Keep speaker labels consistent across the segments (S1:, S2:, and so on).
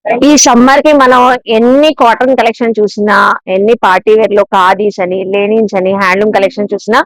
S1: ఈ సమ్మర్ కి మనం ఎన్ని కాటన్ కలెక్షన్ చూసినా, ఎన్ని పార్టీ వేర్ లో ఖాదీస్ అని, లెనిన్స్ అని, హ్యాండ్లూమ్ కలెక్షన్ చూసినా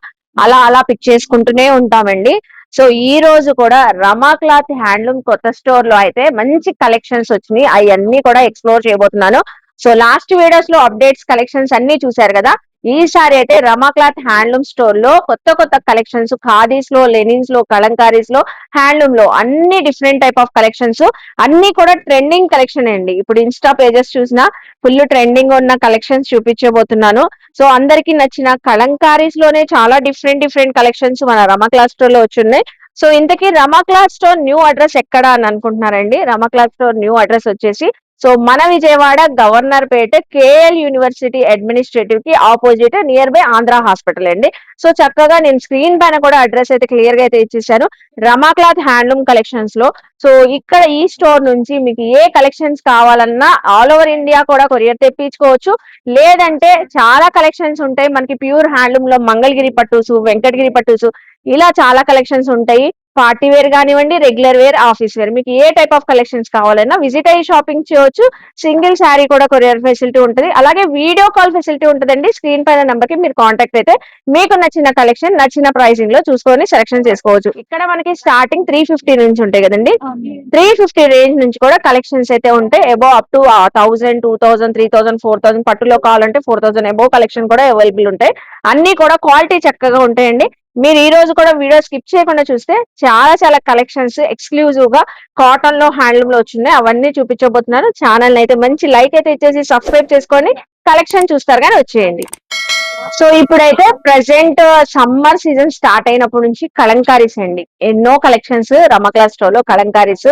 S1: అలా అలా పిక్ చేసుకుంటూనే ఉంటామండి. సో ఈ రోజు కూడా రమా క్లాత్ హ్యాండ్లూమ్ కొత్త స్టోర్ లో అయితే మంచి కలెక్షన్స్ వచ్చినాయి. అవన్నీ కూడా ఎక్స్ప్లోర్ చేయబోతున్నాను. సో లాస్ట్ వీడియోస్ లో అప్డేట్స్ కలెక్షన్స్ అన్ని చూసారు కదా. ఈసారి అయితే రమా క్లాత్ హ్యాండ్లూమ్ స్టోర్ లో కొత్త కొత్త కలెక్షన్స్ ఖాదీస్ లో, లెనిన్స్ లో, కలంకారీస్ లో, హ్యాండ్లూమ్ లో అన్ని డిఫరెంట్ టైప్ ఆఫ్ కలెక్షన్స్, అన్ని కూడా ట్రెండింగ్ కలెక్షన్ అండి. ఇప్పుడు ఇన్స్టా పేజెస్ చూసినా ఫుల్ ట్రెండింగ్ ఉన్న కలెక్షన్స్ చూపించబోతున్నాను. సో అందరికి నచ్చిన కలంకారీస్ లోనే చాలా డిఫరెంట్ డిఫరెంట్ కలెక్షన్స్ మన రమా క్లాత్ స్టోర్ లో వచ్చున్నాయి. సో ఇంతకీ రమా క్లాత్ స్టోర్ న్యూ అడ్రస్ ఎక్కడ అని అనుకుంటున్నారండి. రమా క్లాత్ స్టోర్ న్యూ అడ్రస్ వచ్చేసి సో మన విజయవాడ గవర్నర్ పేట కేఎల్ యూనివర్సిటీ అడ్మినిస్ట్రేటివ్ కి opposite near by Andhra hospital అండి. సో చక్కగా నేను స్క్రీన్ పైన కూడా అడ్రస్ అయితే క్లియర్ గా అయితే ఇచ్చేసాను. రమా క్లాత్ హ్యాండ్లూమ్ కలెక్షన్స్ లో సో ఇక్కడ ఈ స్టోర్ నుంచి మీకు ఏ కలెక్షన్స్ కావాలన్నా ఆల్ ఓవర్ ఇండియా కూడా కొరియర్ తెప్పించుకోవచ్చు. లేదంటే చాలా కలెక్షన్స్ ఉంటాయి మనకి ప్యూర్ హ్యాండ్లూమ్ లో, మంగళగిరి పట్టుసు, వెంకటగిరి పట్టుసు, ఇలా చాలా కలెక్షన్స్ ఉంటాయి. పార్టీ వేర్ కానివ్వండి, రెగ్యులర్ వేర్, ఆఫీస్ వేర్, మీకు ఏ టైప్ ఆఫ్ కలెక్షన్స్ కావాలన్నా విజిట్ అయ్యి షాపింగ్ చేయవచ్చు. సింగిల్ శారీ కూడా కొరియర్ ఫెసిలిటీ ఉంటుంది. అలాగే వీడియో కాల్ ఫెసిలిటీ ఉంటుందండి. స్క్రీన్ పైన నెంబర్ కి మీరు కాంటాక్ట్ అయితే మీకు నచ్చిన కలెక్షన్ నచ్చిన ప్రైసింగ్ లో చూసుకొని సెలెక్షన్ చేసుకోవచ్చు. ఇక్కడ మనకి స్టార్టింగ్ 350 నుంచి ఉంటాయి కదండి. 350 రేంజ్ నుంచి కూడా కలెక్షన్స్ అయితే ఉంటాయి. అబౌవ్ అప్ టు 1000, 2000, 3000, 4000 పట్టులో కావాలంటే 4000 అబౌవ్ కలెక్షన్ కూడా అవైలబుల్ ఉంటాయి. అన్ని కూడా క్వాలిటీ చక్కగా ఉంటాయండి. మీరు ఈ రోజు కూడా వీడియో స్కిప్ చేయకుండా చూస్తే చాలా చాలా కలెక్షన్స్ ఎక్స్క్లూజివ్ గా కాటన్ లో, హ్యాండ్లూమ్ లో వచ్చినాయి. అవన్నీ చూపించబోతున్నాను. ఛానల్ అయితే మంచి లైక్ అయితే ఇచ్చేసి సబ్స్క్రైబ్ చేసుకొని కలెక్షన్ చూస్తారు కానీ వచ్చేయండి. సో ఇప్పుడైతే ప్రెసెంట్ సమ్మర్ సీజన్ స్టార్ట్ అయినప్పటి నుంచి కలంకారీస్ అండి. ఎన్నో కలెక్షన్స్ రమా క్లాత్ స్టోర్ లో కలంకారీస్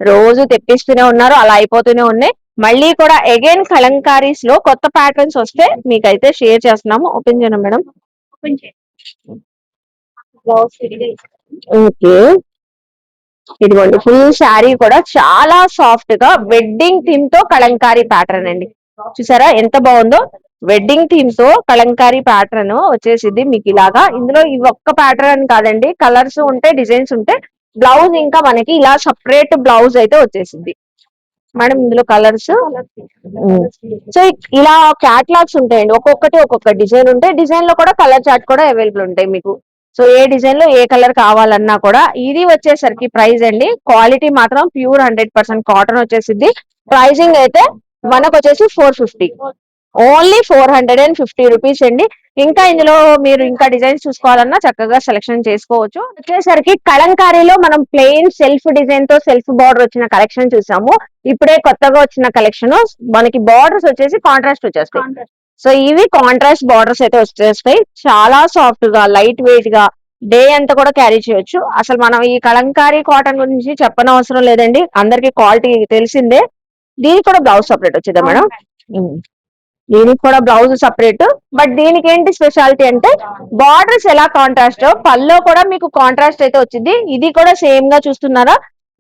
S1: రోజు తెప్పిస్తూనే ఉన్నారు. అలా అయిపోతూనే ఉన్నాయి. మళ్ళీ కూడా అగైన్ కలంకారీస్ లో కొత్త ప్యాటర్న్స్ వస్తే మీకైతే షేర్ చేస్తున్నాము. ఓపెన్ చేయను మేడం. ఓకే, ఇదిగోండి ఫుల్ శారీ కూడా చాలా సాఫ్ట్ గా వెడ్డింగ్ థీమ్ తో కలంకారీ ప్యాటర్న్ అండి. చూసారా ఎంత బాగుందో. వెడ్డింగ్ థీమ్ తో కలంకారీ ప్యాటర్న్ వచ్చేసింది మీకు ఇలాగా. ఇందులో ఈ ఒక్క ప్యాటర్న్ అని కాదండి, కలర్స్ ఉంటాయి, డిజైన్స్ ఉంటాయి. బ్లౌజ్ ఇంకా మనకి ఇలా సపరేట్ బ్లౌజ్ అయితే వచ్చేసింది మేడం. ఇందులో కలర్స్ సో ఇలా క్యాటలాగ్స్ ఉంటాయండి. ఒక్కొక్కటి ఒక్కొక్క డిజైన్ ఉంటాయి. డిజైన్ లో కూడా కలర్ చార్ట్ కూడా అవైలబుల్ ఉంటాయి మీకు. సో ఏ డిజైన్ లో ఏ కలర్ కావాలన్నా కూడా. ఇది వచ్చేసరికి ప్రైస్ అండి, క్వాలిటీ మాత్రం ప్యూర్ 100% కాటన్ వచ్చేసింది. ప్రైసింగ్ అయితే మనకు వచ్చేసి 450, ఓన్లీ 450 రూపీస్ అండి. ఇంకా ఇందులో మీరు ఇంకా డిజైన్స్ చూసుకోవాలన్నా చక్కగా సెలెక్షన్ చేసుకోవచ్చు. వచ్చేసరికి కలంకారీలో మనం ప్లెయిన్ సెల్ఫ్ డిజైన్ తో సెల్ఫ్ బార్డర్ వచ్చిన కలెక్షన్ చూసాము. ఇప్పుడే కొత్తగా వచ్చిన కలెక్షన్ మనకి బార్డర్స్ వచ్చేసి కాంట్రాస్ట్ వచ్చేస్తాయి. సో ఇవి కాంట్రాస్ట్ బార్డర్స్ అయితే వచ్చేస్తాయి. చాలా సాఫ్ట్ గా, లైట్ వెయిట్ గా డే అంతా కూడా క్యారీ చేయొచ్చు. అసలు మనం ఈ కలంకారీ కాటన్ గురించి చెప్పనవసరం లేదండి, అందరికి క్వాలిటీ తెలిసిందే. దీనికి కూడా బ్లౌజ్ సపరేట్ వచ్చిందా మేడం? దీనికి కూడా బ్లౌజ్ సపరేట్. బట్ దీనికి ఏంటి స్పెషాలిటీ అంటే బార్డర్స్ ఎలా కాంట్రాస్ట్, పల్లో కూడా మీకు కాంట్రాస్ట్ అయితే వచ్చింది. ఇది కూడా సేమ్ గా చూస్తున్నారా.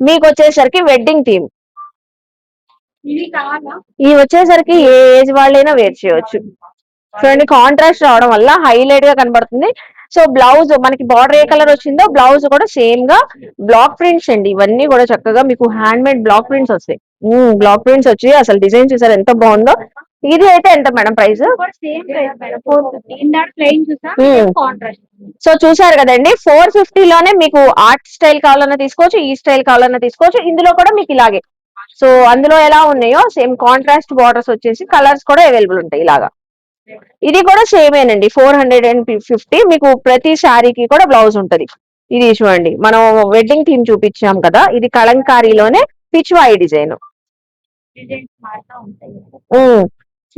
S1: మీకు వచ్చేసరికి వెడ్డింగ్ థీమ్. ఇవి వచ్చేసరికి ఏ ఏజ్ వాళ్ళైనా వేర్ చేయవచ్చు. చూడండి కాంట్రాస్ట్ రావడం వల్ల హైలైట్ గా కనబడుతుంది. సో బ్లౌజ్ మనకి బార్డర్ ఏ కలర్ వచ్చిందో బ్లౌజ్ కూడా సేమ్ గా బ్లాక్ ప్రింట్స్ అండి. ఇవన్నీ కూడా చక్కగా మీకు హ్యాండ్ మేడ్ బ్లాక్ ప్రింట్స్ వస్తాయి. బ్లాక్ ప్రింట్స్ వచ్చి అసలు డిజైన్ చూసారు ఎంత బాగుందో. ఇది అయితే ఎంత మేడం ప్రైస్? సో చూసారు కదండి, 450 లోనే మీకు ఆర్ట్ స్టైల్ కావాలన్నా తీసుకోవచ్చు, ఈ స్టైల్ కావాలన్నా తీసుకోవచ్చు. ఇందులో కూడా మీకు ఇలాగే సో అందులో ఎలా ఉన్నాయో సేమ్ కాంట్రాస్ట్ బార్డర్స్ వచ్చేసి కలర్స్ కూడా అవైలబుల్ ఉంటాయి ఇలాగా. ఇది కూడా సేమేనండి, 450. మీకు ప్రతి శారీకి కూడా బ్లౌజ్ ఉంటది. ఇది చూడండి మనం వెడ్డింగ్ థీమ్ చూపించాం కదా, ఇది కలంకారీలోనే పిచ్వాయి డిజైన్.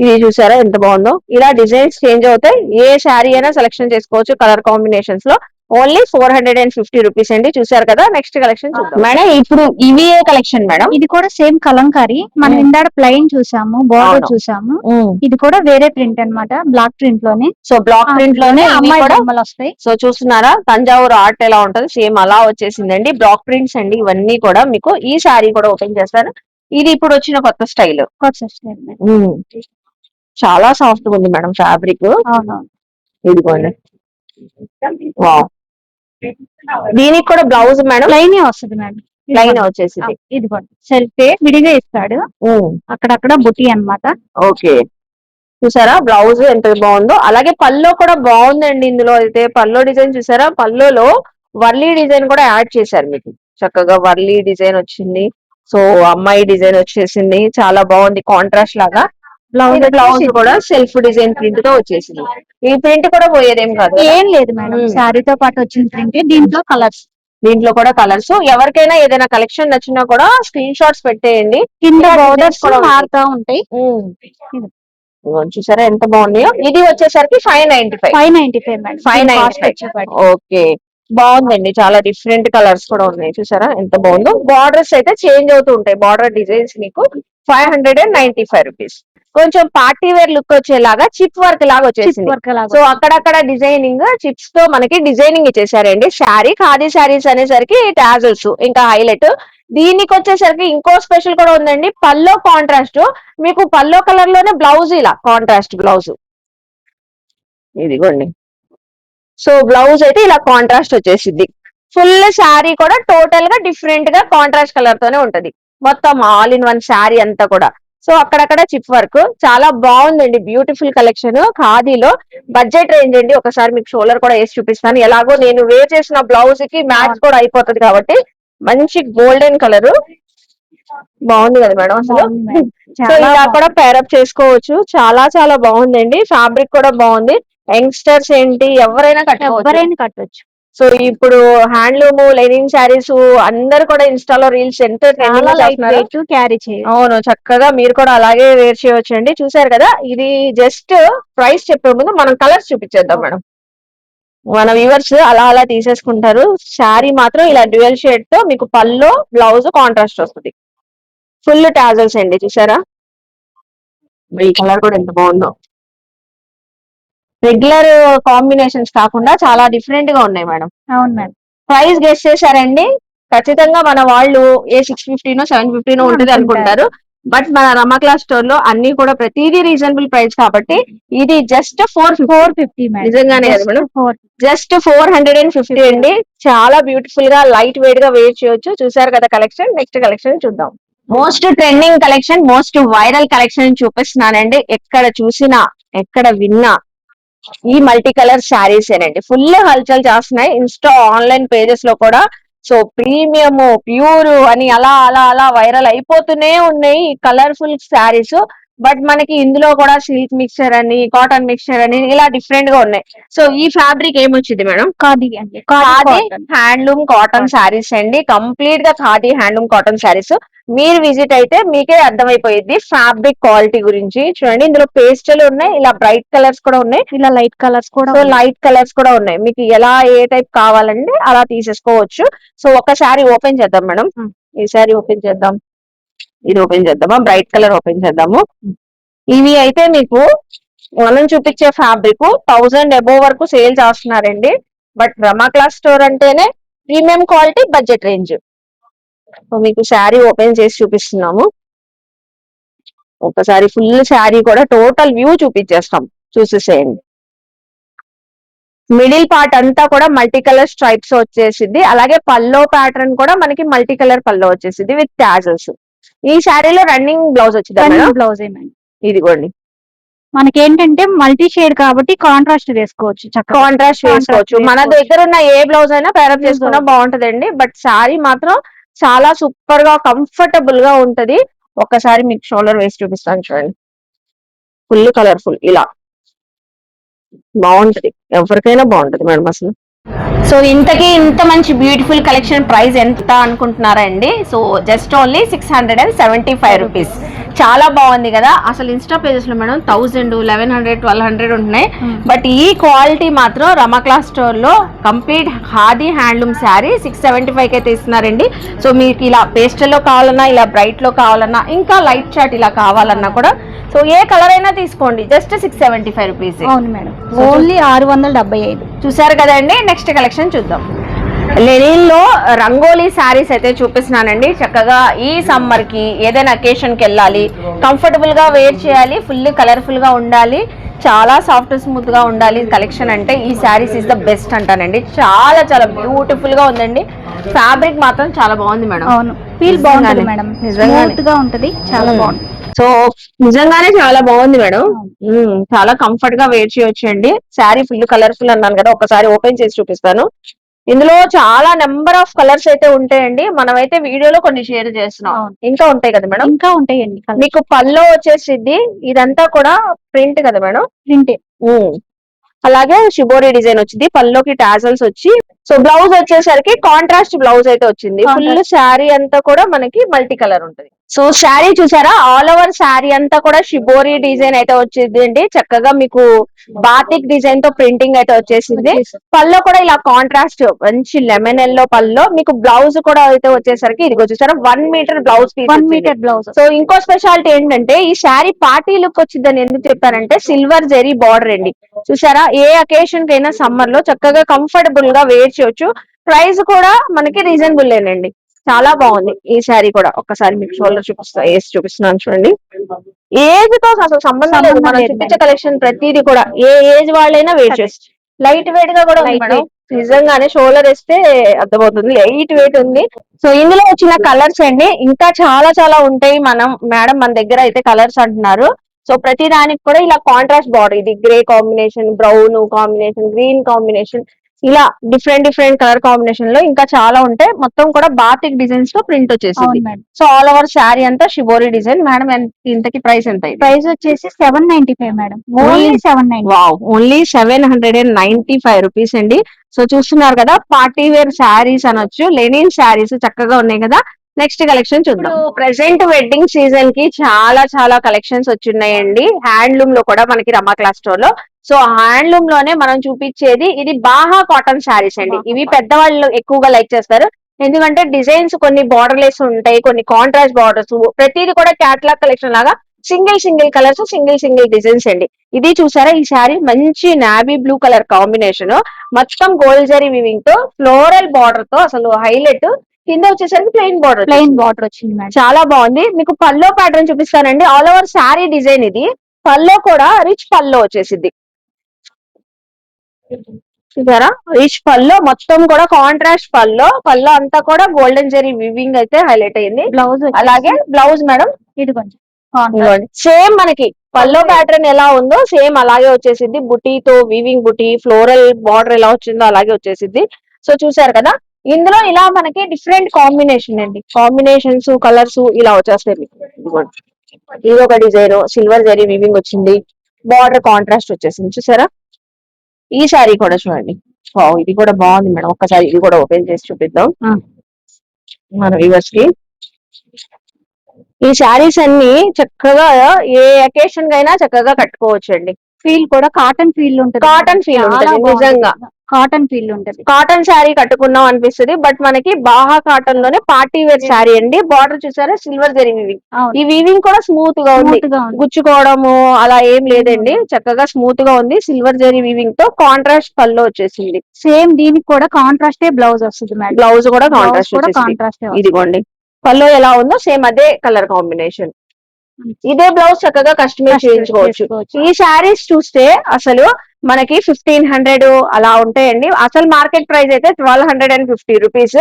S1: ఇది చూసారా ఎంత బాగుందో. ఇలా డిజైన్స్ చేంజ్ అవుతాయి. ఏ శారీ అయినా సెలెక్షన్ చేసుకోవచ్చు కలర్ కాంబినేషన్స్ లో. ఓన్లీ 450 రూపీస్ అండి. చూసారు కదా. నెక్స్ట్ కలెక్షన్ చూద్దాం మేడం. ఇప్పుడు ఇవి ఏ కలెక్షన్ మేడం?
S2: ఇది కూడా సేమ్ కలంకారీ. మనం ఇందాక ప్లెయిన్ చూసాము, బార్డర్ చూసాము. ఇది కూడా వేరే ప్రింట్ అన్నమాట, బ్లాక్ ప్రింట్ లోనే.
S1: సో బ్లాక్ ప్రింట్ లోనే
S2: అమ్మాయి బొమ్మలు వస్తాయి.
S1: సో చూస్తున్నారా తంజావూరు ఆర్ట్ ఎలా ఉంటది, సేమ్ అలా వచ్చేసిందండి. బ్లాక్ ప్రింట్స్ అండి ఇవన్నీ కూడా మీకు. ఈ శారీ కూడా ఓపెన్ చేస్తాను. ఇది ఇప్పుడు వచ్చిన కొత్త స్టైల్. చాలా సాఫ్ట్ గా ఉంది మేడం ఫ్యాబ్రిక్. ఇదిగోండి, వావ్. దీనికి కూడా బ్లౌజ్ మేడం
S2: ప్లెయిన్ వస్తుంది మేడం.
S1: లైన్ వచ్చేసింది.
S2: ఇదిగోండి సెల్ఫ్ విడిగా ఇస్తాడు, అక్కడక్కడ బుట్టి అన్నమాట.
S1: ఓకే, చూసారా బ్లౌజ్ ఎంత బాగుందో. అలాగే పల్లో కూడా బాగుందండి. ఇందులో అయితే పల్లో డిజైన్ చూసారా, పల్లోలో వర్లీ డిజైన్ కూడా యాడ్ చేశారు. మీకు చక్కగా వర్లీ డిజైన్ వచ్చింది. సో అమ్మాయి డిజైన్ వచ్చేసింది, చాలా బాగుంది కాంట్రాస్ట్ లాగా. బ్లౌజ్ కూడా సెల్ఫ్ డిజైన్ ప్రింట్ తో వచ్చేసింది. ఈ ప్రింట్ కూడా పోయేదేం కాదు,
S2: ఏం లేదు మేడం, శారీతో పాటు వచ్చిన ప్రింట్. దీంట్లో కలర్స్,
S1: దీంట్లో కూడా కలర్స్. ఎవరికైనా ఏదైనా కలెక్షన్ నచ్చినా కూడా స్క్రీన్ షాట్స్ పెట్టేయండి.
S2: కింద బోర్డర్స్ కూడా మారుతా ఉంటాయి.
S1: చూసారా ఎంత బాగున్నాయో. ఇది వచ్చేసరికి 595
S2: 595
S1: 595. ఓకే, బాగుందండి. చాలా డిఫరెంట్ కలర్స్ కూడా ఉన్నాయి. చూసారా ఎంత బాగుందో. బార్డర్స్ అయితే చేంజ్ అవుతూ ఉంటాయి. బార్డర్ డిజైన్స్ మీకు 595 రూపీస్. కొంచెం పార్టీ వేర్ లుక్ వచ్చేలాగా చిప్ వర్క్ లాగా వచ్చేసింది. సో అక్కడక్కడ డిజైనింగ్ చిప్స్ తో మనకి డిజైనింగ్ ఇచ్చేసారండి. శారీ ఖాదీ శారీస్ అనేసరికి టాజల్స్ ఇంకా హైలైట్. దీనికి వచ్చేసరికి ఇంకో స్పెషల్ కూడా ఉందండి. పల్లో కాంట్రాస్ట్, మీకు పల్లో కలర్ లోనే బ్లౌజ్ ఇలా కాంట్రాస్ట్ బ్లౌజ్. ఇదిగోండి, సో బ్లౌజ్ అయితే ఇలా కాంట్రాస్ట్ వచ్చేసింది. ఫుల్ శారీ కూడా టోటల్ గా డిఫరెంట్ గా కాంట్రాస్ట్ కలర్ తోనే ఉంటది. మొత్తం ఆల్ ఇన్ వన్ శారీ అంతా కూడా. సో అక్కడక్కడ చిప్ వర్క్ చాలా బాగుందండి. బ్యూటిఫుల్ కలెక్షన్ ఖాదీలో. బడ్జెట్ రేంజ్ అండి. ఒకసారి మీకు షోల్డర్ కూడా వేసి చూపిస్తాను. ఎలాగో నేను వేర్ చేసిన బ్లౌజ్ కి మ్యాచ్ కూడా అయిపోతుంది కాబట్టి. మంచి గోల్డెన్ కలర్ బాగుంది కదా మేడం అసలు. సో ఇలా కూడా పేరప్ చేసుకోవచ్చు. చాలా చాలా బాగుందండి. ఫ్యాబ్రిక్ కూడా బాగుంది. యంగ్స్టర్స్ ఏంటి ఎవరైనా కట్టవచ్చు. సో ఇప్పుడు హ్యాండ్లూమ్ లెనిన్ శారీస్ అందరు కూడా ఇన్స్టాలో రీల్స్ ఎంత
S2: క్యారీ చేయాలి.
S1: అవును, చక్కగా మీరు కూడా అలాగే వేర్ చేయవచ్చు అండి. చూసారు కదా, ఇది జస్ట్ ప్రైస్ చెప్పే ముందు మనం కలర్స్ చూపించేద్దాం మేడం. మన వ్యూవర్స్ అలా అలా తీసేసుకుంటారు. శారీ మాత్రం ఇలా డ్యూయల్ షేడ్ తో మీకు పల్లో బ్లౌజ్ కాంట్రాస్ట్ వస్తుంది. ఫుల్ టాజల్స్ అండి. చూసారా ఈ కలర్ కూడా ఎంత బాగుందో. రెగ్యులర్ కాంబినేషన్స్ కాకుండా చాలా డిఫరెంట్ గా ఉన్నాయి మేడం.
S2: అవును మేడం.
S1: ప్రైస్ గెస్ చేశారండి. ఖచ్చితంగా మన వాళ్ళు ఏ 650 750 ఉంటుంది అనుకుంటారు. బట్ మన రమా క్లాస్ స్టోర్ లో అన్ని కూడా ప్రతిదీ రీజనబుల్ ప్రైస్ కాబట్టి ఇది జస్ట్ 450. నిజంగానే కదా మేడం, జస్ట్ 450 అండి. చాలా బ్యూటిఫుల్ గా లైట్ వెయిట్ గా వేర్ చేయొచ్చు. చూసారు కదా కలెక్షన్. నెక్స్ట్ కలెక్షన్ చూద్దాం. Most trending collection, most viral collection చూపిస్తున్నానండి. ఎక్కడ చూసినా ఎక్కడ విన్నా ఈ మల్టీ కలర్ శారీస్ ఏనండి. ఫుల్ హల్చల్ చేస్తున్నాయి ఇన్స్టా ఆన్లైన్ పేజెస్ లో కూడా. సో ప్రీమియం ప్యూర్ అని అలా అలా అలా వైరల్ అయిపోతూనే ఉన్నాయి కలర్ఫుల్ శారీస్. బట్ మనకి ఇందులో కూడా సిల్క్ మిక్చర్ అని కాటన్ మిక్చర్ అని ఇలా డిఫరెంట్ గా ఉన్నాయి. సో ఈ ఫ్యాబ్రిక్ ఏమొచ్చింది మేడం?
S2: ఖాదీ అండి.
S1: ఖాదీ హ్యాండ్లూమ్ కాటన్ శారీస్ అండి. కంప్లీట్ గా ఖాదీ హ్యాండ్లూమ్ కాటన్ శారీస్. మీరు విజిట్ అయితే మీకే అర్థమైపోయింది ఫ్యాబ్రిక్ క్వాలిటీ గురించి. చూడండి, ఇందులో పేస్టల్ ఉన్నాయి, ఇలా బ్రైట్ కలర్స్ కూడా ఉన్నాయి,
S2: ఇలా లైట్ కలర్స్ కూడా.
S1: సో లైట్ కలర్స్ కూడా ఉన్నాయి. మీకు ఎలా ఏ టైప్ కావాలంటే అలా తీసేసుకోవచ్చు. సో ఒక శారీ ఓపెన్ చేద్దాం మేడం. ఈ శారీ ఓపెన్ చేద్దాం, ఇది ఓపెన్ చేద్దామా? బ్రైట్ కలర్ ఓపెన్ చేద్దాము. ఇవి అయితే మీకు మనం చూపించే ఫ్యాబ్రిక్ 1000 అబోవ్ వరకు సేల్ చేస్తున్నారండి. బట్ రమా క్లాస్ స్టోర్ అంటేనే premium quality, budget range. So మీకు శారీ ఓపెన్ చేసి చూపిస్తున్నాము. ఒకసారి ఫుల్ శారీ కూడా టోటల్ వ్యూ చూపించేస్తాం, చూసేసేయండి. మిడిల్ పార్ట్ అంతా కూడా మల్టీ కలర్ స్ట్రైప్స్ వచ్చేసింది. అలాగే పల్లో ప్యాటర్న్ కూడా మనకి మల్టీ కలర్ పల్లో వచ్చేసింది విత్ టాజల్స్. ఈ శారీలో రన్నింగ్ బ్లౌజ్ వచ్చింది.
S2: బ్లౌజ్ ఏమండి
S1: ఇదిగోండి.
S2: మనకి ఏంటంటే మల్టీ షేడ్ కాబట్టి కాంట్రాస్ట్ వేసుకోవచ్చు,
S1: కాంట్రాస్ట్ వేసుకోవచ్చు. మన దగ్గర ఉన్న ఏ బ్లౌజ్ అయినా పేరప్ చేసుకున్నా బాగుంటదండి. బట్ శారీ మాత్రం చాలా సూపర్ గా కంఫర్టబుల్ గా ఉంటది. ఒక్కసారి మీకు షోల్డర్ వేసి చూపిస్తాను చూడండి. ఫుల్ కలర్ఫుల్ ఇలా బాగుంటది, ఎవరికైనా బాగుంటది మేడం అసలు. సో ఇంతకీ ఇంత మంచి బ్యూటిఫుల్ కలెక్షన్ ప్రైస్ ఎంత అనుకుంటున్నారా అండి? So just only 675 rupees. చాలా బాగుంది కదా అసలు. ఇన్స్టా పేజెస్ లో మేడం 1000, 1100, 1200 ఉంటున్నాయి. బట్ ఈ క్వాలిటీ మాత్రం రమా క్లాస్ స్టోర్ లో కంప్లీట్ ఖాదీ హ్యాండ్లూమ్ శారీ 675 అయితే ఇస్తున్నారండి. సో మీకు ఇలా పేస్టల్ లో కావాలన్నా, ఇలా బ్రైట్ లో కావాలన్నా, ఇంకా లైట్ చాట్ ఇలా కావాలన్నా కూడా సో ఏ కలర్ అయినా తీసుకోండి, జస్ట్ 675 రూపీస్.
S2: అవును మేడం, ఓన్లీ 675.
S1: చూసారు కదండి. నెక్స్ట్ కలెక్షన్ చూద్దాం. లెనిన్ లో రంగోలీ శారీస్ అయితే చూపిస్తున్నానండి. చక్కగా ఈ సమ్మర్ కి ఏదైనా అకేషన్ కి వెళ్ళాలి, కంఫర్టబుల్ గా వేర్ చేయాలి, ఫుల్ కలర్ఫుల్ గా ఉండాలి, చాలా సాఫ్ట్ స్మూత్ గా ఉండాలి కలెక్షన్ అంటే ఈ శారీస్ ఇస్ ద బెస్ట్ అంటానండి. చాలా చాలా బ్యూటిఫుల్ గా ఉందండి. ఫ్యాబ్రిక్ మాత్రం చాలా బాగుంది మేడం.
S2: అవును, ఫీల్ బాగుంటది మేడం, స్మూత్ గా ఉంటది, చాలా బాగుంది.
S1: సో నిజంగానే చాలా బాగుంది మేడం. చాలా కంఫర్ట్ గా వేర్ చేయొచ్చు అండి. శారీ ఫుల్ కలర్ఫుల్ అన్నాను కదా, ఒకసారి ఓపెన్ చేసి చూపిస్తాను. ఇందులో చాలా నెంబర్ ఆఫ్ కలర్స్ అయితే ఉంటాయండి. మనమైతే వీడియోలో కొన్ని షేర్ చేస్తున్నాం, ఇంకా ఉంటాయి కదా మేడం?
S2: ఇంకా ఉంటాయండి.
S1: మీకు పల్లో వచ్చేసింది, ఇదంతా కూడా ప్రింట్ కదా మేడం?
S2: ప్రింట్.
S1: అలాగే షిబోరి డిజైన్ వచ్చింది, పల్లోకి టాజల్స్ వచ్చి. సో బ్లౌజ్ వచ్చేసరికి కాంట్రాస్ట్ బ్లౌజ్ అయితే వచ్చింది. ఫుల్ శారీ అంతా కూడా మనకి మల్టీ కలర్ ఉంటుంది. సో శారీ చూసారా, ఆల్ ఓవర్ శారీ అంతా కూడా షిబోరి డిజైన్ అయితే వచ్చింది అండి. చక్కగా మీకు బాతిక్ డిజైన్ తో ప్రింటింగ్ అయితే వచ్చేసింది. పల్లో కూడా ఇలా కాంట్రాస్ట్ మంచి లెమన్ ఎల్లో పల్లో. మీకు బ్లౌజ్ కూడా అయితే వచ్చేసరికి ఇది చూసారా 1 metre blouse piece.
S2: 1 metre blouse.
S1: So ఇంకో స్పెషాలిటీ ఏంటంటే ఈ శారీ పార్టీ లుక్ వచ్చిందని ఎందుకు చెప్పారంటే సిల్వర్ జెరీ బార్డర్ అండి. చూసారా, ఏ అకేషన్ కైనా సమ్మర్ లో చక్కగా కంఫర్టబుల్ గా వేర్ చేయొచ్చు. ప్రైస్ కూడా మనకి రీజనబుల్ ఏనండి. చాలా బాగుంది ఈ శారీ కూడా. ఒక్కసారి మీకు షోల్డర్ వేసి చూపిస్తున్నాను చూడండి. ఏజ్ తో అసలు సంబంధం లేదు, మనం చూపించే కలెక్షన్ ప్రతిదీ కూడా ఏ ఏజ్ వాళ్ళైనా వేర్ చేయొచ్చు. లైట్ వెయిట్ గా కూడా ఉంది మేడం. నిజంగానే షోల్డర్ వేస్తే అర్థమవుతుంది, లైట్ వెయిట్ ఉంది. సో ఇందులో వచ్చిన కలర్స్ అండి ఇంకా చాలా చాలా ఉంటాయి. మేడం మన దగ్గర అయితే కలర్స్ అంటున్నారు. సో ప్రతి దానికి కూడా ఇలా కాంట్రాస్ట్ బార్డర్, ఇది grey combination, brown combination, green combination, ఇలా డిఫరెంట్ డిఫరెంట్ కలర్ కాంబినేషన్ లో ఇంకా చాలా ఉంటాయి. మొత్తం కూడా బాతిక్ డిజైన్స్ తో ప్రింట్ వచ్చేసింది. సో ఆల్ ఓవర్ శారీ అంతా షిబోరి డిజైన్. మేడం ఇంతకి ప్రైస్ ఎంత?
S2: ప్రైస్ వచ్చేసి 795 madam. Only 790.
S1: Wow, only 795 rupees అండి. సో చూస్తున్నారు కదా, పార్టీ వేర్ శారీస్ అనొచ్చు, లెనిన్ శారీస్ చక్కగా ఉన్నాయి కదా. నెక్స్ట్ కలెక్షన్ చూద్దాం. ప్రెసెంట్ వెడ్డింగ్ సీజన్ కి చాలా చాలా కలెక్షన్స్ వచ్చిన్నాయండి. హ్యాండ్లూమ్ లో కూడా మనకి రమా క్లాస్ స్టోర్ లో. సో హ్యాండ్లూమ్ లోనే మనం చూపించేది ఇది బాహా కాటన్ శారీస్ అండి. ఇవి పెద్దవాళ్ళు ఎక్కువగా లైక్ చేస్తారు, ఎందుకంటే డిజైన్స్ కొన్ని బార్డర్లెస్ ఉంటాయి, కొన్ని కాంట్రాస్ట్ బార్డర్స్, ప్రతిది కూడా క్యాటలాగ్ కలెక్షన్ లాగా single single colours, single single designs అండి. ఇది చూసారా, ఈ శారీ మంచి నావీ బ్లూ కలర్ కాంబినేషన్, మొత్తం గోల్డ్ జరీ వివింగ్ తో ఫ్లోరల్ బార్డర్ తో అసలు హైలైట్. కింద వచ్చేసరికి ప్లెయిన్ బార్డర్
S2: వచ్చింది మేడం.
S1: చాలా బాగుంది. మీకు పల్లో ప్యాటర్న్ చూపిస్తానండి. ఆల్ ఓవర్ శారీ డిజైన్ ఇది. పల్లో కూడా రిచ్ పల్లో వచ్చేసింది. చూసారా, రిచ్ పల్లో, మొత్తం కూడా కాంట్రాస్ట్ పల్లో అంతా కూడా గోల్డెన్ జరీ వివింగ్ అయితే హైలైట్ అయింది.
S2: బ్లౌజ్
S1: అలాగే బ్లౌజ్ మేడం
S2: ఇది కొంచెం
S1: సేమ్ మనకి పల్లో ప్యాటర్న్ ఎలా ఉందో సేమ్ అలాగే వచ్చేసింది. బుటీతో వివింగ్ బుటీ, ఫ్లోరల్ బార్డర్ ఎలా వచ్చిందో అలాగే వచ్చేసింది. సో చూసారు కదా, ఇందులో ఇలా మనకి డిఫరెంట్ కాంబినేషన్ అండి, కాంబినేషన్స్ కలర్స్ ఇలా వచ్చేస్తాయి. ఇది ఒక డిజైన్, సిల్వర్ జరీ వివింగ్ వచ్చింది, బార్డర్ కాంట్రాస్ట్ వచ్చేసింది. చూసారా, ఈ శారీ కూడా చూడండి, ఇది కూడా బాగుంది మేడం. ఒక్కసారి ఇది కూడా ఓపెన్ చేసి చూపిద్దాం మన వ్యూవర్స్ కి. ఈ శారీస్ అన్ని చక్కగా ఏ అకేషన్ కైనా చక్కగా కట్టుకోవచ్చు అండి.
S2: ఫీల్ కూడా కాటన్ ఫీల్ ఉంటుంది.
S1: కాటన్ ఫీల్ ఉంటుంది, నిజంగా
S2: కాటన్ ఫీల్ ఉంటుంది.
S1: కాటన్ శారీ కట్టుకున్నాం అనిపిస్తుంది. బట్ మనకి బాహా కాటన్ లోనే పార్టీ వేర్ శారీ అండి. బార్డర్ చూసారా, సిల్వర్ జరీ వివింగ్. ఈ వివింగ్ కూడా స్మూత్ గా ఉంది, గుచ్చుకోవడము అలా ఏం లేదండి, చక్కగా స్మూత్ గా ఉంది. సిల్వర్ జరీ వివింగ్ తో కాంట్రాస్ట్ పల్లో వచ్చేసింది.
S2: సేమ్ దీనికి కూడా కాంట్రాస్టే బ్లౌజ్ వస్తుంది మేడం.
S1: బ్లౌజ్ కూడా కాంట్రాస్ట్. ఇదిగోండి, పల్లో ఎలా ఉందో సేమ్ అదే కలర్ కాంబినేషన్. ఇదే బ్లౌజ్ చక్కగా కస్టమైజ్ చేయించుకోవచ్చు. ఈ శారీస్ చూస్తే అసలు మనకి 1500 అలా ఉంటాయండి. అసలు మార్కెట్ ప్రైస్ అయితే 1250 రూపీస్.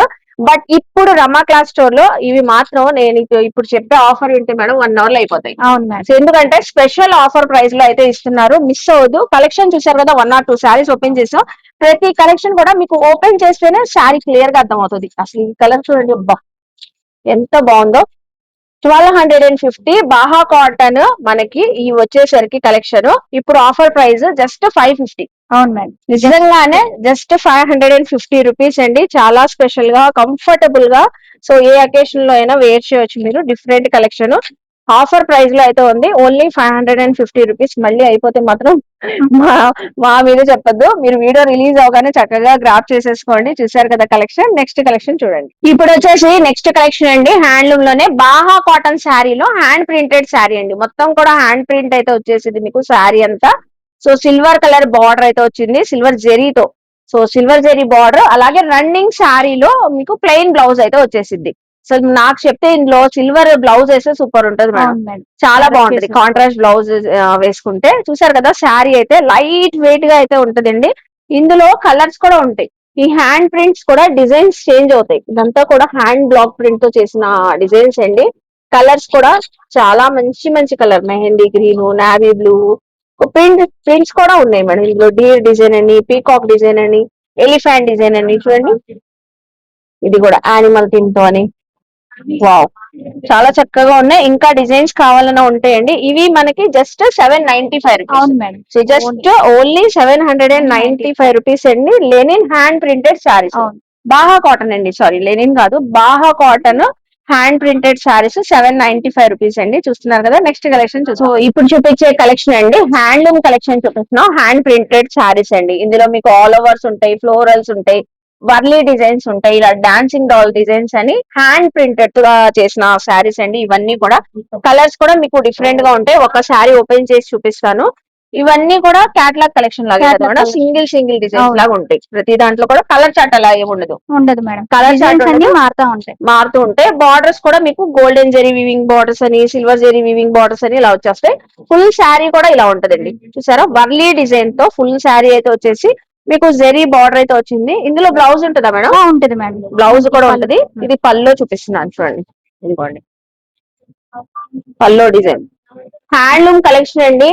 S1: బట్ ఇప్పుడు రమా క్లాస్ స్టోర్ లో ఇవి మాత్రం నేను ఇప్పుడు చెప్పే ఆఫర్ ఉంటే మేడం 1 అవర్ లో అయిపోతాయి.
S2: అవును మేడం.
S1: ఎందుకంటే స్పెషల్ ఆఫర్ ప్రైస్ లో అయితే ఇస్తున్నారు, మిస్ అవ్వద్దు. కలెక్షన్ చూసారు కదా, 1 or 2 శారీస్ ఓపెన్ చేసాం. ప్రతి కలెక్షన్ కూడా మీకు ఓపెన్ చేస్తేనే శారీ క్లియర్ గా అర్థం అవుతుంది. అసలు ఈ కలర్ చూడండి, ఎంత బాగుందో. 1250 బాహా కాటన్ మనకి ఈ వచ్చేసరికి కలెక్షన్ ఇప్పుడు ఆఫర్ ప్రైస్ జస్ట్ 550.
S2: అవును మేడం,
S1: నిజంగానే జస్ట్ 550 రూపీస్ అండి. చాలా స్పెషల్ గా, కంఫర్టబుల్ గా. సో ఏ అకేషన్ లో అయినా వేర్ చేయొచ్చు మీరు. డిఫరెంట్ కలెక్షన్ ఆఫర్ ప్రైస్ లో అయితే ఉంది, ఓన్లీ 550 రూపీస్. మళ్ళీ అయిపోతే మాత్రం మా మీద చెప్పొద్దు. మీరు వీడియో రిలీజ్ అవగానే చక్కగా గ్రాప్ చేసేసుకోండి. చూసారు కదా కలెక్షన్. నెక్స్ట్ కలెక్షన్ చూడండి. ఇప్పుడు వచ్చేసి నెక్స్ట్ కలెక్షన్ అండి, హ్యాండ్లూమ్ లోనే బాహా కాటన్ శారీలో హ్యాండ్ ప్రింటెడ్ శారీ అండి. మొత్తం కూడా హ్యాండ్ ప్రింట్ అయితే వచ్చేసింది మీకు శారీ అంతా. సో సిల్వర్ కలర్ బార్డర్ అయితే వచ్చింది, సిల్వర్ జెరీతో. సో సిల్వర్ జెరీ బార్డర్, అలాగే రన్నింగ్ శారీలో మీకు ప్లెయిన్ బ్లౌజ్ అయితే వచ్చేసింది. సో నాకు చెప్తే ఇందులో సిల్వర్ బ్లౌజ్ వేస్తే సూపర్ ఉంటది మేడం,
S2: అవును మేడం.
S1: చాలా
S2: Colour
S1: బాగుంటది
S2: చేసేసి.
S1: కాంట్రాస్ట్ బ్లౌజ్ వేసుకుంటే. చూసారు కదా శారీ అయితే లైట్ వెయిట్ గా అయితే ఉంటదండి. ఇందులో కలర్స్ కూడా ఉంటాయి. ఈ హ్యాండ్ ప్రింట్స్ కూడా డిజైన్స్ చేంజ్ అవుతాయి. ఇదంతా కూడా హ్యాండ్ బ్లాక్ ప్రింట్ తో చేసిన డిజైన్స్ అండి. కలర్స్ కూడా చాలా మంచి మంచి colour, mehndi green, navy blue, prints కూడా ఉన్నాయి మేడం. ఇందులో డీర్ డిజైన్ అని, పీకాక్ డిజైన్ అని, ఎలిఫెంట్ డిజైన్ అని, చూడండి ఇది కూడా యానిమల్ థీమ్ తో అని. వావ్, చాలా చక్కగా ఉన్నాయి. ఇంకా డిజైన్స్ కావాలన్నా ఉంటాయండి. ఇవి మనకి జస్ట్ 795 రూపీస్.
S2: అవును madam.
S1: So just only 795 rupees అండి. లెనిన్ హ్యాండ్ ప్రింటెడ్ శారీస్,
S2: అవును.
S1: బాహా కాటన్ అండి, సారీ లెనిన్ కాదు, Baja cotton hand printed saris 795 rupees అండి. చూస్తున్నారు కదా. నెక్స్ట్ కలెక్షన్ సో ఇప్పుడు చూపించే కలెక్షన్ అండి హ్యాండ్లూమ్ కలెక్షన్ చూపిస్తున్నాం. హ్యాండ్ ప్రింటెడ్ శారీస్ అండి. ఇందులో మీకు ఆల్ ఓవర్స్ ఉంటాయి, ఫ్లోరల్స్ ఉంటాయి, వర్లీ డిజైన్స్ ఉంటాయి, ఇలా డాన్సింగ్ డాల్ డిజైన్స్ అని హ్యాండ్ ప్రింటెడ్ గా చేసిన శారీస్ అండి. ఇవన్నీ కూడా కలర్స్ కూడా మీకు డిఫరెంట్ గా ఉంటాయి. ఒక శారీ ఓపెన్ చేసి చూపిస్తాను. ఇవన్నీ కూడా క్యాటలాగ్ కలెక్షన్ లాగే కదా
S2: Catalog
S1: madam,
S2: collection.
S1: Single designs
S2: అవును.
S1: లాగా ఉంటాయి. ప్రతి దాంట్లో కూడా కలర్ చార్ట్ అలా ఏమి ఉండదు,
S2: ఉండదు మేడం.
S1: కలర్ చార్ట్
S2: డిజైన్స్ అన్ని
S1: ఉండదు,
S2: మారుతా ఉంటాయి.
S1: మారుతూ ఉంటాయి. బార్డర్స్ కూడా మీకు గోల్డెన్ జెరీ వివింగ్ బార్డర్స్ అని, సిల్వర్ జెరీ వివింగ్ బార్డర్స్ అని ఇలా వచ్చేస్తాయి. ఫుల్ శారీ కూడా ఇలా ఉంటదండి. చూసారా, వర్లీ డిజైన్ తో ఫుల్ శారీ అయితే వచ్చేసి మీకు జెరీ బార్డర్ అయితే వచ్చింది. ఇందులో బ్లౌజ్ ఉంటుందా మేడం?
S2: ఉంటది మేడం.
S1: బ్లౌజ్ కూడా
S2: పళ్ళు.
S1: ఉంటది. ఇది పల్లో చూపిస్తున్నాను చూడండి, ఇదిగోండి పల్లో డిజైన్. హ్యాండ్లూమ్ కలెక్షన్ అండి.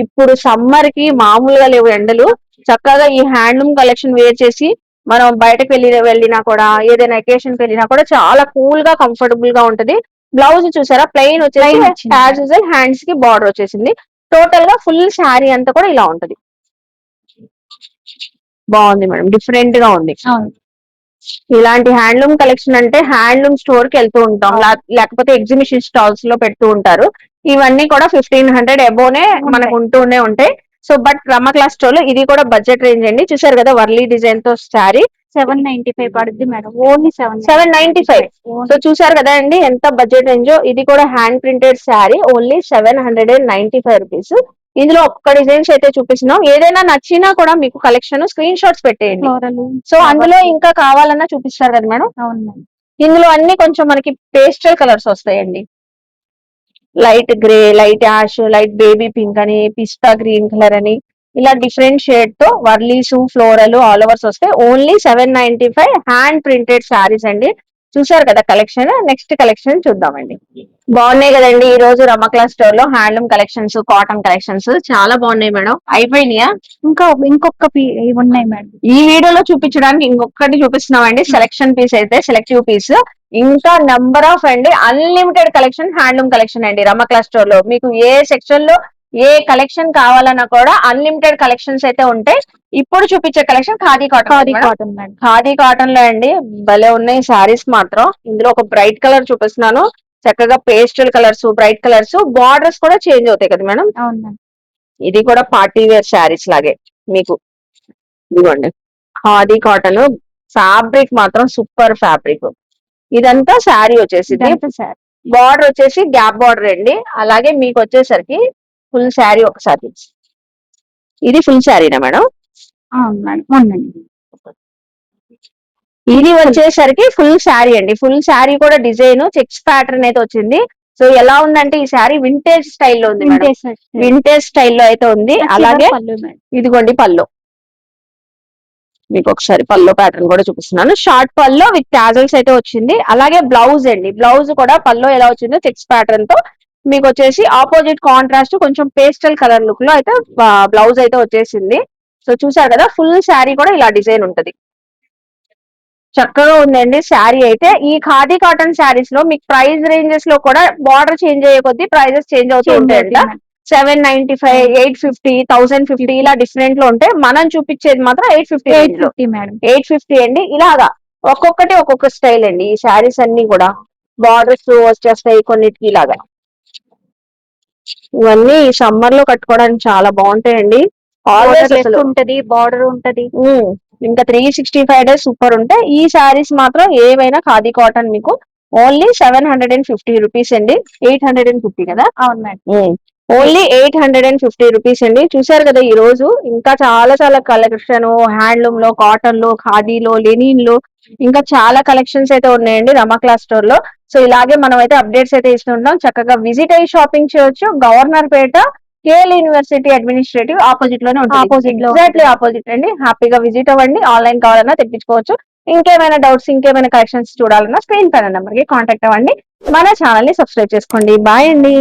S1: ఇప్పుడు సమ్మర్ కి మామూలుగా లేవు ఎండలు. చక్కగా ఈ హ్యాండ్లూమ్ కలెక్షన్ వేర్ చేసి మనం బయటకు వెళ్ళినా కూడా, ఏదైనా అకేషన్ కి వెళ్ళినా కూడా చాలా కూల్ గా కంఫర్టబుల్ గా ఉంటది. బ్లౌజ్ చూసారా, ప్లెయిన్ వచ్చేసి
S2: Plain వచ్చింది.
S1: యాజ్ యూజువల్ హ్యాండ్స్ కి బార్డర్ వచ్చేసింది. టోటల్ గా ఫుల్ శారీ అంతా కూడా ఇలా ఉంటది. బాగుంది మేడం, డిఫరెంట్ గా ఉంది.
S2: అవును.
S1: ఇలాంటి హ్యాండ్లూమ్ కలెక్షన్ అంటే హ్యాండ్లూమ్ స్టోర్ కి వెళ్తూ ఉంటాం, లేకపోతే ఎగ్జిబిషన్ స్టాల్స్ లో పెడుతూ ఉంటారు. ఇవన్నీ కూడా 1500 అబోనే మనకు ఉంటూనే ఉంటాయి. సో బట్ రమక్లా స్టోర్ లో ఇది కూడా బడ్జెట్ రేంజ్ అండి. చూసారు కదా, వర్లీ డిజైన్ తో శారీ
S2: 795 పడుద్ది మేడం. ఓన్లీ
S1: 795. సో చూసారు కదా అండి ఎంత బడ్జెట్ రేంజ్. ఇది కూడా hand printed sari, only 795 rupees. ఇందులో ఒక్క డిజైన్స్ అయితే చూపిస్తున్నాం. ఏదైనా నచ్చినా కూడా మీకు కలెక్షన్ స్క్రీన్ షాట్స్ పెట్టేయండి.
S2: ఫ్లోరల్.
S1: సో అందులో ఇంకా కావాలన్నా చూపిస్తారు కదా మేడం.
S2: అవును మేడం.
S1: ఇందులో అన్ని కొంచెం మనకి పేస్టల్ కలర్స్ వస్తాయండి. Light grey, light ash, light baby pink అని, పిస్తా గ్రీన్ కలర్ అని, ఇలా డిఫరెంట్ షేడ్ తో వర్లీస్, ఫ్లోరల్, ఆల్ ఓవర్స్ వస్తాయి. ఓన్లీ 795 హ్యాండ్ ప్రింటెడ్ శారీస్ అండి. చూసారు కదా కలెక్షన్. నెక్స్ట్ కలెక్షన్ చూద్దామండి. బాగున్నాయి కదండి. ఈ రోజు రమక్లా స్టోర్ లో హ్యాండ్లూమ్ కలెక్షన్స్, కాటన్ కలెక్షన్స్ చాలా బాగున్నాయి మేడం. అయిపోయినాయా?
S2: ఇంకొక ఇవి ఉన్నాయి మేడం.
S1: ఈ వీడియోలో చూపించడానికి ఇంకొకటి చూపిస్తున్నామండి. సెలెక్షన్ పీస్ అయితే సెలెక్టివ్ పీస్. ఇంకా నంబర్ ఆఫ్ అండి, అన్లిమిటెడ్ కలెక్షన్ హ్యాండ్లూమ్ కలెక్షన్ అండి. రమక్లా స్టోర్ లో మీకు ఏ సెక్షన్ లో ఏ కలెక్షన్ కావాలన్నా కూడా అన్లిమిటెడ్ కలెక్షన్స్ అయితే ఉంటాయి. ఇప్పుడు చూపించే collection khadi cotton.
S2: Cotton madam.
S1: Khadi cotton లో అండి భలే ఉన్నాయి శారీస్ మాత్రం. ఇందులో ఒక బ్రైట్ కలర్ చూపిస్తున్నాను. చక్కగా pastel colours, bright colours, borders కూడా చేంజ్ అవుతాయి కదా మేడం.
S2: అవును మేడం.
S1: ఇది కూడా పార్టీ వేర్ శారీస్ లాగే మీకు. ఇదిగోండి ఖాదీ కాటన్, ఫ్యాబ్రిక్ మాత్రం సూపర్ ఫ్యాబ్రిక్. ఇదంతా శారీ వచ్చేసి,
S2: సార్
S1: బార్డర్ వచ్చేసి గ్యాప్ బార్డర్ అండి. అలాగే మీకు వచ్చేసరికి ఫుల్ శారీ ఒకసారి. ఇది ఫుల్ శారీనా మేడం?
S2: అవును మేడం. అవునండి.
S1: ఇది వచ్చేసరికి ఫుల్ శారీ అండి. ఫుల్ శారీ కూడా డిజైన్ చెక్స్ ప్యాటర్న్ అయితే వచ్చింది. సో ఎలా ఉందంటే ఈ శారీ వింటేజ్ స్టైల్లో ఉంది మేడం. వింటేజ్ స్టైల్లో అయితే ఉంది. అలాగే
S2: పళ్ళు మేడం.
S1: ఇదిగోండి పల్లో, మీకు ఒకసారి పల్లో ప్యాటర్న్ కూడా చూపిస్తున్నాను. షార్ట్ పల్లో విత్ టాజల్స్ అయితే వచ్చింది. అలాగే బ్లౌజ్ అండి, బ్లౌజ్ కూడా పల్లో ఎలా వచ్చిందో చెక్స్ ప్యాటర్న్ తో మీకు వచ్చేసి ఆపోజిట్ కాంట్రాస్ట్ కొంచెం పేస్టల్ కలర్ లుక్ లో అయితే బ్లౌజ్ అయితే వచ్చేసింది. సో చూసారు కదా, ఫుల్ శారీ కూడా ఇలా డిజైన్ ఉంటది. చక్కగా ఉందండి శారీ అయితే. ఈ ఖాదీ కాటన్ శారీస్ లో మీకు ప్రైస్ రేంజెస్ లో కూడా బార్డర్ చేంజ్ అయ్యే కొద్దీ ప్రైజెస్ చేంజ్ అవుతూ ఉంటాయంట. 795, 850, 1050 ఇలా డిఫరెంట్ లో ఉంటాయి. మనం చూపించేది మాత్రం 850
S2: మేడం.
S1: 850 అండి. ఇలాగా ఒక్కొక్కటి ఒక్కొక్క స్టైల్ అండి. ఈ శారీస్ అన్ని కూడా బార్డర్స్ వచ్చేస్తాయి కొన్నిటికి ఇలాగా. ఇవన్నీ ఈ సమ్మర్ లో కట్టుకోవడానికి చాలా బాగుంటాయండి. ఆల్వేస్
S2: ఉంటది, బార్డర్ ఉంటది.
S1: ఇంకా 365 డేస్ సూపర్ ఉంటాయి. ఈ శారీస్ మాత్రం ఏవైనా ఖాదీ కాటన్ మీకు ఓన్లీ 750 రూపీస్ అండి. 850 కదా.
S2: అవును మేడం.
S1: ఓన్లీ 850 రూపీస్ అండి. చూసారు కదా ఈ రోజు ఇంకా చాలా చాలా కలెక్షన్ హ్యాండ్లూమ్ లో, కాటన్ లో, ఖాదీలో, లెనిన్ లో ఇంకా చాలా కలెక్షన్స్ అయితే ఉన్నాయండి రమా క్లాస్ స్టోర్ లో. సో ఇలాగే మనం అయితే అప్డేట్స్ అయితే ఇస్తుంటాం. చక్కగా విజిట్ అయ్యి షాపింగ్ చేయొచ్చు. గవర్నర్ పేట కేఎల్ యూనివర్సిటీ అడ్మినిస్ట్రేటివ్ ఆపోజిట్ లోనే ఉంటుంది.
S2: ఆపోజిట్ లో
S1: ఎగ్జాక్ట్లీ ఆపోజిట్ అండి. హ్యాపీగా విజిట్ అవ్వండి. ఆన్లైన్ కావాలన్నా తెప్పించుకోవచ్చు. ఇంకేమైనా డౌట్స్, ఇంకేమైనా కలెక్షన్స్ చూడాలన్నా స్క్రీన్ పైన నెంబర్ కి కాంటాక్ట్ అవ్వండి. మన ఛానల్ ని సబ్స్క్రైబ్ చేసుకోండి. బాయ్ అండి.